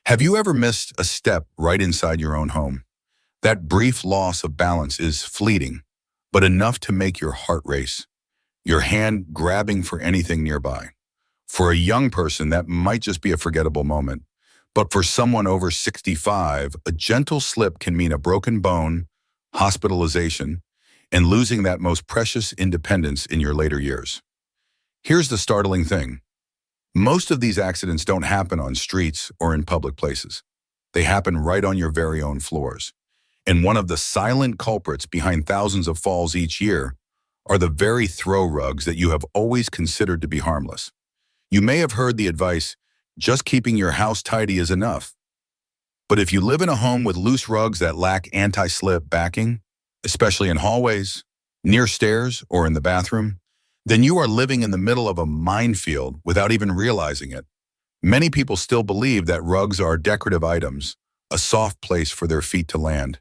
Have you ever missed a step right inside your own home? That brief loss of balance is fleeting, but enough to make your heart race, your hand grabbing for anything nearby. For a young person, that might just be a forgettable moment. But for someone over 65, a gentle slip can mean a broken bone, hospitalization, and losing that most precious independence in your later years. Here's the startling thing. Most of these accidents don't happen on streets or in public places. They happen right on your very own floors. And one of the silent culprits behind thousands of falls each year are the very throw rugs that you have always considered to be harmless. You may have heard the advice, just keeping your house tidy is enough. But if you live in a home with loose rugs that lack anti-slip backing, especially in hallways, near stairs, or in the bathroom, then you are living in the middle of a minefield without even realizing it. Many people still believe that rugs are decorative items, a soft place for their feet to land.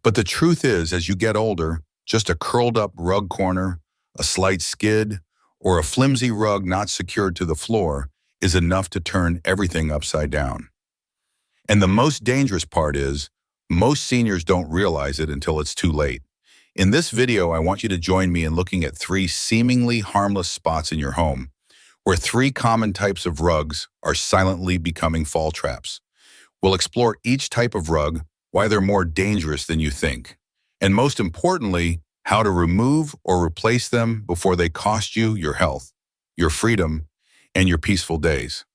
But the truth is, as you get older, just a curled up rug corner, a slight skid, or a flimsy rug not secured to the floor is enough to turn everything upside down. And the most dangerous part is, most seniors don't realize it until it's too late. In this video, I want you to join me in looking at 3 seemingly harmless spots in your home, where 3 common types of rugs are silently becoming fall traps. We'll explore each type of rug, why they're more dangerous than you think, and most importantly, how to remove or replace them before they cost you your health, your freedom, and your peaceful days.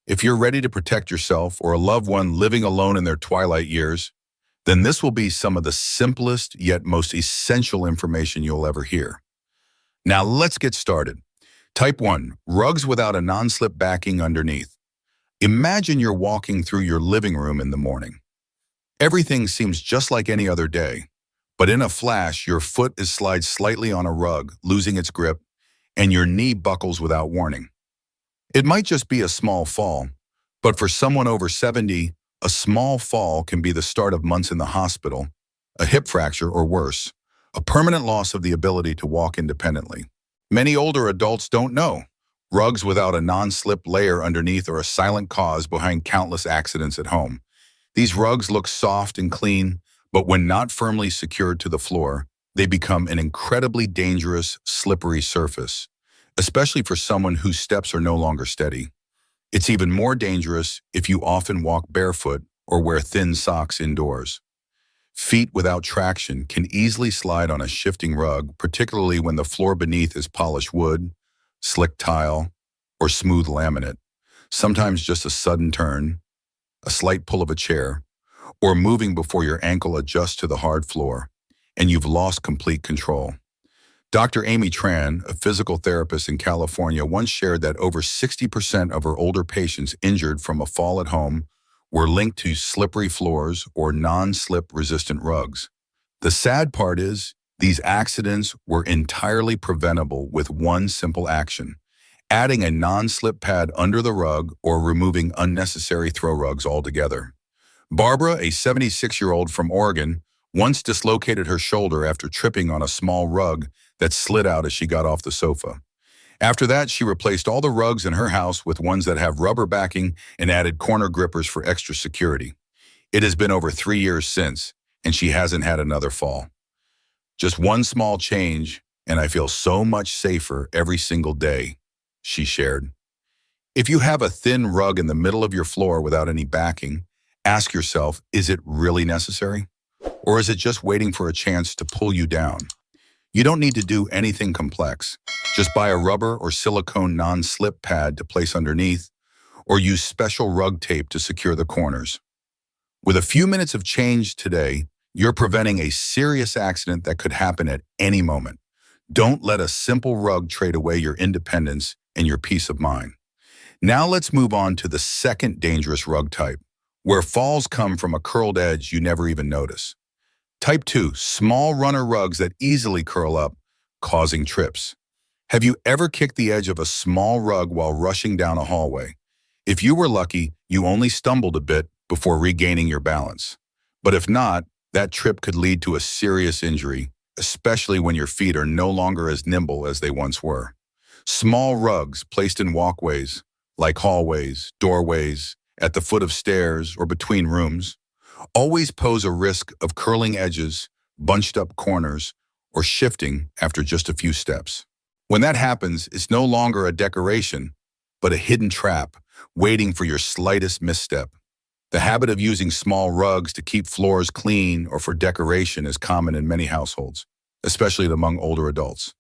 If you're ready to protect yourself or a loved one living alone in their twilight years, then this will be some of the simplest yet most essential information you'll ever hear. Now let's get started. Type 1, rugs without a non-slip backing underneath. Imagine you're walking through your living room in the morning. Everything seems just like any other day, but in a flash, your foot slides slightly on a rug, losing its grip, and your knee buckles without warning. It might just be a small fall, but for someone over 70, a small fall can be the start of months in the hospital, a hip fracture or worse, a permanent loss of the ability to walk independently. Many older adults don't know. Rugs without a non-slip layer underneath are a silent cause behind countless accidents at home. These rugs look soft and clean, but when not firmly secured to the floor, they become an incredibly dangerous, slippery surface, especially for someone whose steps are no longer steady. It's even more dangerous if you often walk barefoot or wear thin socks indoors. Feet without traction can easily slide on a shifting rug, particularly when the floor beneath is polished wood, slick tile, or smooth laminate. Sometimes just a sudden turn, a slight pull of a chair, or moving before your ankle adjusts to the hard floor, and you've lost complete control. Dr. Amy Tran, a physical therapist in California, once shared that over 60% of her older patients injured from a fall at home were linked to slippery floors or non-slip resistant rugs. The sad part is, these accidents were entirely preventable with one simple action: adding a non-slip pad under the rug or removing unnecessary throw rugs altogether. Barbara, a 76-year-old from Oregon, once dislocated her shoulder after tripping on a small rug that slid out as she got off the sofa. After that, she replaced all the rugs in her house with ones that have rubber backing and added corner grippers for extra security. It has been over 3 years since, and she hasn't had another fall. Just one small change, and I feel so much safer every single day, she shared. If you have a thin rug in the middle of your floor without any backing, ask yourself, is it really necessary? Or is it just waiting for a chance to pull you down? You don't need to do anything complex. Just buy a rubber or silicone non-slip pad to place underneath, or use special rug tape to secure the corners. With a few minutes of change today, you're preventing a serious accident that could happen at any moment. Don't let a simple rug trade away your independence and your peace of mind. Now let's move on to the second dangerous rug type, where falls come from a curled edge you never even notice. Type 2, small runner rugs that easily curl up, causing trips. Have you ever kicked the edge of a small rug while rushing down a hallway? If you were lucky, you only stumbled a bit before regaining your balance. But if not, that trip could lead to a serious injury, especially when your feet are no longer as nimble as they once were. Small rugs placed in walkways, like hallways, doorways, at the foot of stairs, or between rooms, always pose a risk of curling edges, bunched up corners, or shifting after just a few steps. When that happens, it's no longer a decoration, but a hidden trap waiting for your slightest misstep. The habit of using small rugs to keep floors clean or for decoration is common in many households, especially among older adults.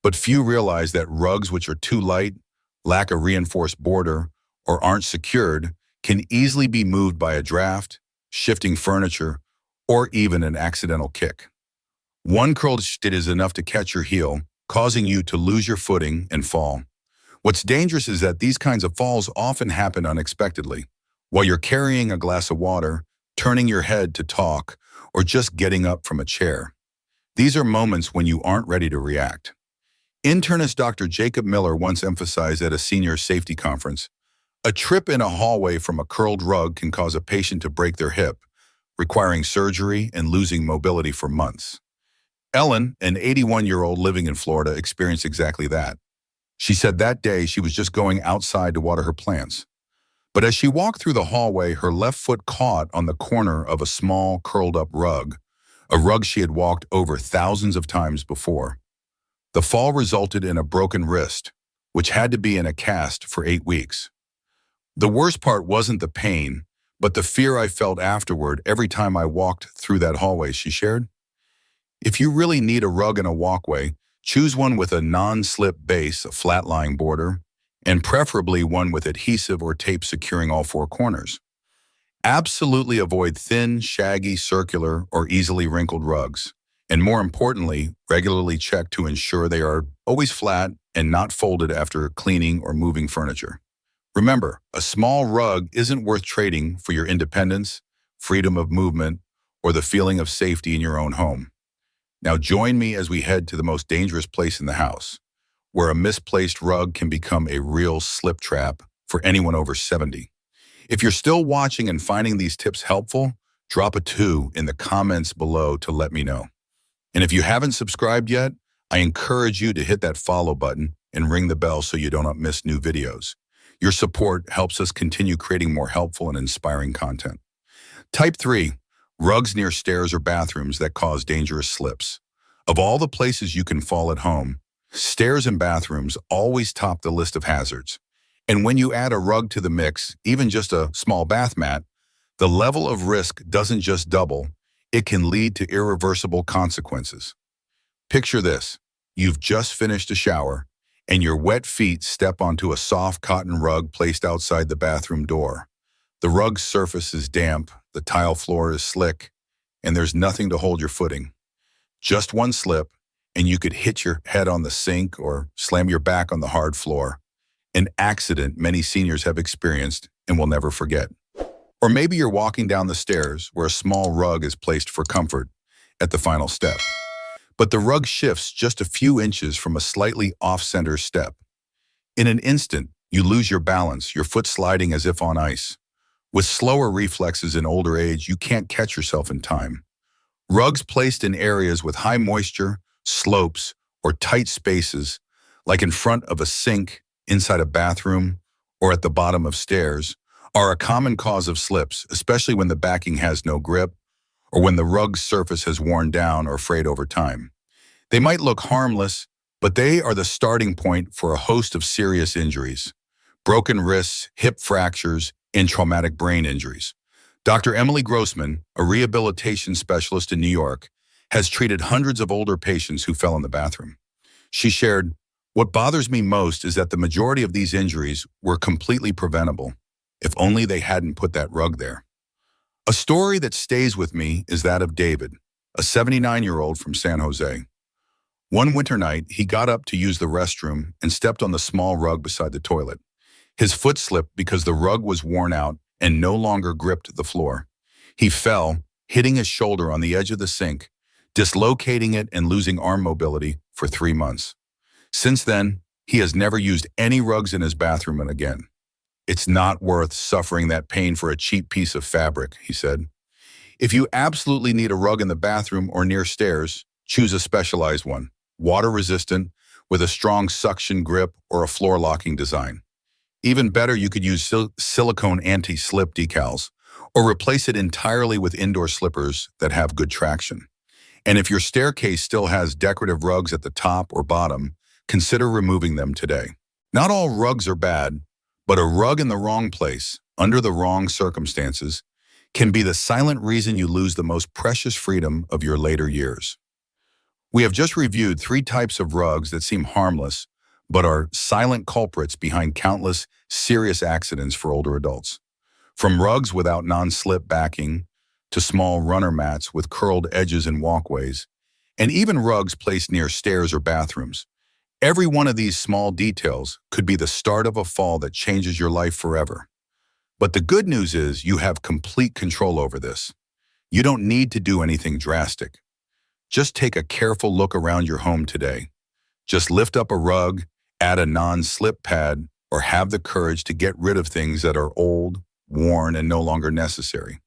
But few realize that rugs which are too light, lack a reinforced border, or aren't secured can easily be moved by a draft, shifting furniture, or even an accidental kick. One curled shift is enough to catch your heel, causing you to lose your footing and fall. What's dangerous is that these kinds of falls often happen unexpectedly, while you're carrying a glass of water, turning your head to talk, or just getting up from a chair. These are moments when you aren't ready to react. Internist Dr. Jacob Miller once emphasized at a senior safety conference, a trip in a hallway from a curled rug can cause a patient to break their hip, requiring surgery and losing mobility for months. Ellen, an 81-year-old living in Florida, experienced exactly that. She said that day she was just going outside to water her plants. But as she walked through the hallway, her left foot caught on the corner of a small, curled-up rug, a rug she had walked over thousands of times before. The fall resulted in a broken wrist, which had to be in a cast for 8 weeks. The worst part wasn't the pain, but the fear I felt afterward every time I walked through that hallway, she shared. If you really need a rug in a walkway, choose one with a non-slip base, a flat-lying border, and preferably one with adhesive or tape securing all 4 corners. Absolutely avoid thin, shaggy, circular, or easily wrinkled rugs. And more importantly, regularly check to ensure they are always flat and not folded after cleaning or moving furniture. Remember, a small rug isn't worth trading for your independence, freedom of movement, or the feeling of safety in your own home. Now join me as we head to the most dangerous place in the house, where a misplaced rug can become a real slip trap for anyone over 70. If you're still watching and finding these tips helpful, drop a 2 in the comments below to let me know. And if you haven't subscribed yet, I encourage you to hit that follow button and ring the bell so you don't miss new videos. Your support helps us continue creating more helpful and inspiring content. Type 3, rugs near stairs or bathrooms that cause dangerous slips. Of all the places you can fall at home, stairs and bathrooms always top the list of hazards. And when you add a rug to the mix, even just a small bath mat, the level of risk doesn't just double, it can lead to irreversible consequences. Picture this. You've just finished a shower, and your wet feet step onto a soft cotton rug placed outside the bathroom door. The rug's surface is damp, the tile floor is slick, and there's nothing to hold your footing. Just one slip, and you could hit your head on the sink or slam your back on the hard floor. An accident many seniors have experienced and will never forget. Or maybe you're walking down the stairs where a small rug is placed for comfort at the final step. But the rug shifts just a few inches from a slightly off-center step. In an instant, you lose your balance, your foot sliding as if on ice. With slower reflexes in older age, you can't catch yourself in time. Rugs placed in areas with high moisture, slopes, or tight spaces, like in front of a sink, inside a bathroom, or at the bottom of stairs, are a common cause of slips, especially when the backing has no grip or when the rug's surface has worn down or frayed over time. They might look harmless, but they are the starting point for a host of serious injuries: broken wrists, hip fractures, and traumatic brain injuries. Dr. Emily Grossman, a rehabilitation specialist in New York, has treated hundreds of older patients who fell in the bathroom. She shared, "What bothers me most is that the majority of these injuries were completely preventable, if only they hadn't put that rug there." A story that stays with me is that of David, a 79-year-old from San Jose. One winter night, he got up to use the restroom and stepped on the small rug beside the toilet. His foot slipped because the rug was worn out and no longer gripped the floor. He fell, hitting his shoulder on the edge of the sink, dislocating it and losing arm mobility for 3 months. Since then, he has never used any rugs in his bathroom again. "It's not worth suffering that pain for a cheap piece of fabric," he said. If you absolutely need a rug in the bathroom or near stairs, choose a specialized one, water-resistant, with a strong suction grip or a floor-locking design. Even better, you could use silicone anti-slip decals or replace it entirely with indoor slippers that have good traction. And if your staircase still has decorative rugs at the top or bottom, consider removing them today. Not all rugs are bad, but a rug in the wrong place, under the wrong circumstances, can be the silent reason you lose the most precious freedom of your later years. We have just reviewed 3 types of rugs that seem harmless, but are silent culprits behind countless serious accidents for older adults. From rugs without non-slip backing, to small runner mats with curled edges in walkways, and even rugs placed near stairs or bathrooms. Every one of these small details could be the start of a fall that changes your life forever. But the good news is you have complete control over this. You don't need to do anything drastic. Just take a careful look around your home today. Just lift up a rug, add a non-slip pad, or have the courage to get rid of things that are old, worn, and no longer necessary.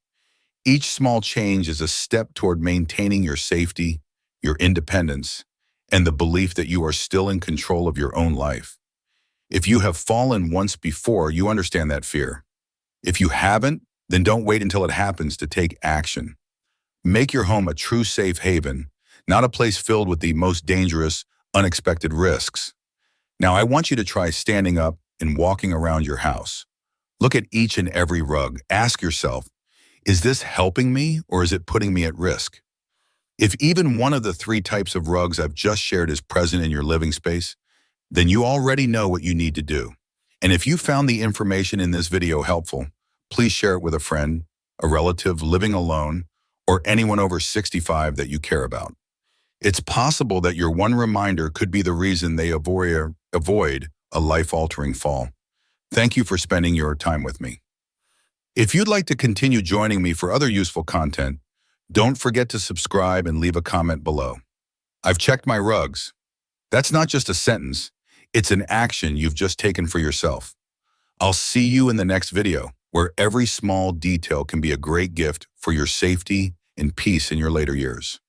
Each small change is a step toward maintaining your safety, your independence, and the belief that you are still in control of your own life. If you have fallen once before, you understand that fear. If you haven't, then don't wait until it happens to take action. Make your home a true safe haven, not a place filled with the most dangerous, unexpected risks. Now, I want you to try standing up and walking around your house. Look at each and every rug. Ask yourself, is this helping me or is it putting me at risk? If even one of the 3 types of rugs I've just shared is present in your living space, then you already know what you need to do. And if you found the information in this video helpful, please share it with a friend, a relative living alone, or anyone over 65 that you care about. It's possible that your one reminder could be the reason they avoid a life-altering fall. Thank you for spending your time with me. If you'd like to continue joining me for other useful content, don't forget to subscribe and leave a comment below. I've checked my rugs. That's not just a sentence, it's an action you've just taken for yourself. I'll see you in the next video, where every small detail can be a great gift for your safety and peace in your later years.